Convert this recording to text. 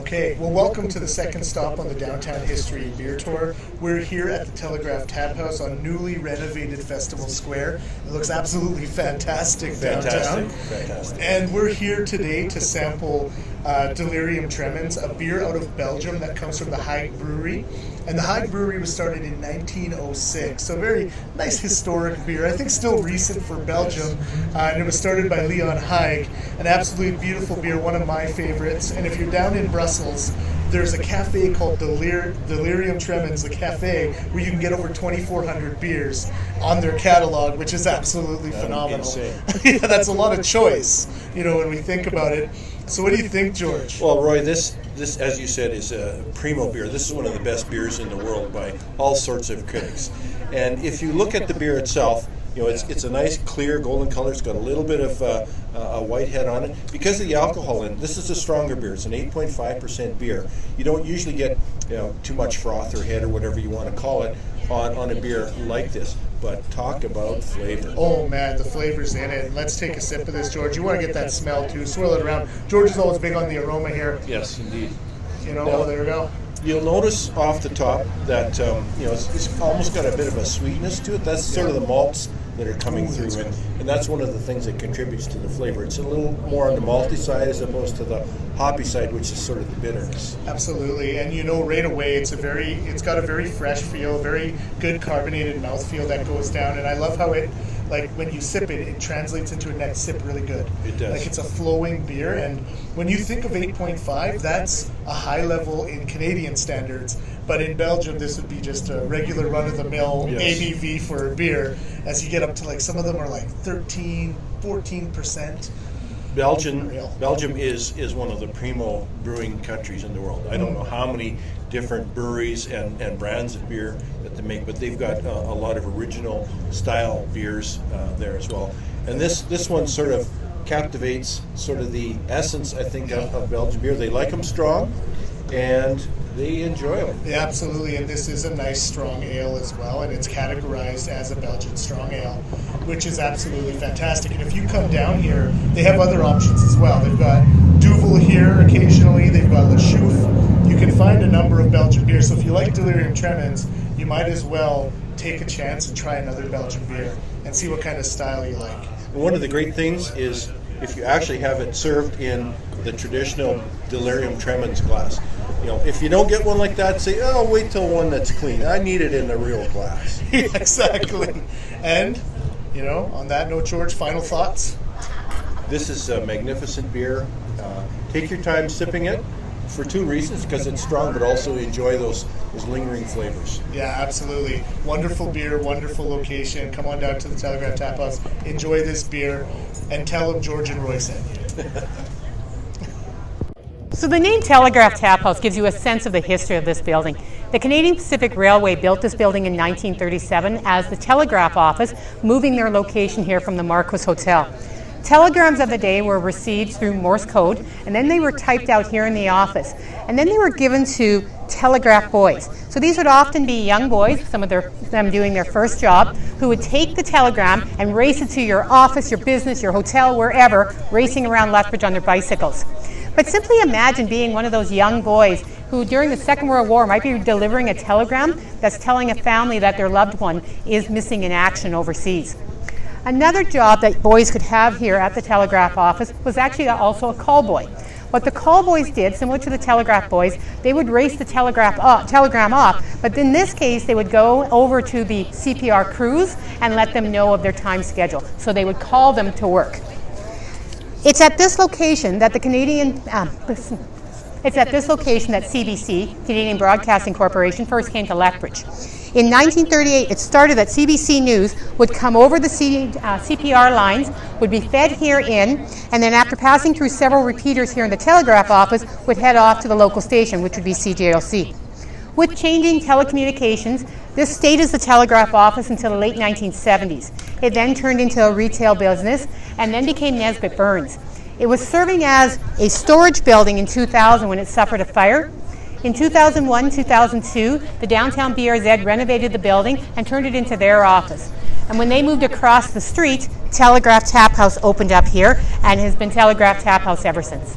Okay, well, welcome to the second stop on the Downtown History and Beer Tour. We're here at the Telegraph Taphouse on newly renovated Festival Square. It looks absolutely fantastic downtown. Fantastic. And we're here today to sample Delirium Tremens, a beer out of Belgium that comes from the Hague Brewery. And the Hague Brewery was started in 1906, so very nice historic beer. I think still recent for Belgium. And it was started by Leon Hague, an absolutely beautiful beer, one of my favorites. And if you're down in Brussels, there's a cafe called Delirium Tremens, the cafe, where you can get over 2,400 beers on their catalog, which is absolutely phenomenal. Yeah, that's a lot of choice, when we think about it. So what do you think, George? Well, Roy, this, as you said, is a primo beer. This is one of the best beers in the world by all sorts of critics. And if you look at the beer itself, it's a nice, clear, golden color. It's got a little bit of a white head on it. Because of the alcohol in it, this is a stronger beer. It's an 8.5% beer. You don't usually get too much froth or head or whatever you want to call it on a beer like this. But talk about flavor. Oh man, the flavor's in it. Let's take a sip of this, George. You want to get that smell too. Swirl it around. George is always big on the aroma here. Yes, indeed. There we go. You'll notice off the top that it's almost got a bit of a sweetness to it. That's sort of the malts that are coming through, and that's one of the things that contributes to the flavor. It's a little more on the malty side as opposed to the hoppy side, which is sort of the bitterness. Absolutely, and right away it's got a very fresh feel, very good carbonated mouthfeel that goes down, and I love how it, like when you sip it, it translates into a next sip really good. It does. Like it's a flowing beer, and when you think of 8.5, that's a high level in Canadian standards, but in Belgium this would be just a regular run-of-the-mill ABV for a beer, as you get up to like some of them are like 13, 14%. Belgium is one of the primo brewing countries in the world. I don't know how many different breweries and brands of beer that they make, but they've got a lot of original style beers there as well. And this one sort of captivates sort of the essence, I think, of Belgian beer. They like them strong, and they enjoy them. Yeah, absolutely, and this is a nice strong ale as well, and it's categorized as a Belgian strong ale, which is absolutely fantastic. And if you come down here, they have other options as well. They've got Duvel here occasionally, they've got Le Chouffe. You can find a number of Belgian beers, so if you like Delirium Tremens, you might as well take a chance and try another Belgian beer and see what kind of style you like. And one of the great things is if you actually have it served in the traditional Delirium Tremens glass. If you don't get one like that, say, wait till one that's clean. I need it in a real glass. Exactly. And, on that note, George, final thoughts? This is a magnificent beer. Take your time sipping it for two reasons, because it's strong, but also enjoy those lingering flavors. Yeah, absolutely. Wonderful beer, wonderful location. Come on down to the Telegraph Taphouse. Enjoy this beer, and tell them George and Roy sent you. So the name Telegraph Taphouse gives you a sense of the history of this building. The Canadian Pacific Railway built this building in 1937 as the telegraph office, moving their location here from the Marquis Hotel. Telegrams of the day were received through Morse code, and then they were typed out here in the office. And then they were given to telegraph boys. So these would often be young boys, some of them doing their first job, who would take the telegram and race it to your office, your business, your hotel, wherever, racing around Lethbridge on their bicycles. But simply imagine being one of those young boys who during the Second World War might be delivering a telegram that's telling a family that their loved one is missing in action overseas. Another job that boys could have here at the telegraph office was actually also a call boy. What the call boys did, similar to the telegraph boys, they would race the telegram off, but in this case they would go over to the CPR crews and let them know of their time schedule. So they would call them to work. It's at this location that CBC, Canadian Broadcasting Corporation, first came to Lethbridge. In 1938, it started that CBC News would come over the CPR lines, would be fed here in, and then after passing through several repeaters here in the telegraph office, would head off to the local station, which would be CJLC. With changing telecommunications, this stayed as the telegraph office until the late 1970s. It then turned into a retail business and then became Nesbitt Burns. It was serving as a storage building in 2000 when it suffered a fire. In 2001-2002, the downtown BRZ renovated the building and turned it into their office. And when they moved across the street, Telegraph Taphouse opened up here and has been Telegraph Taphouse ever since.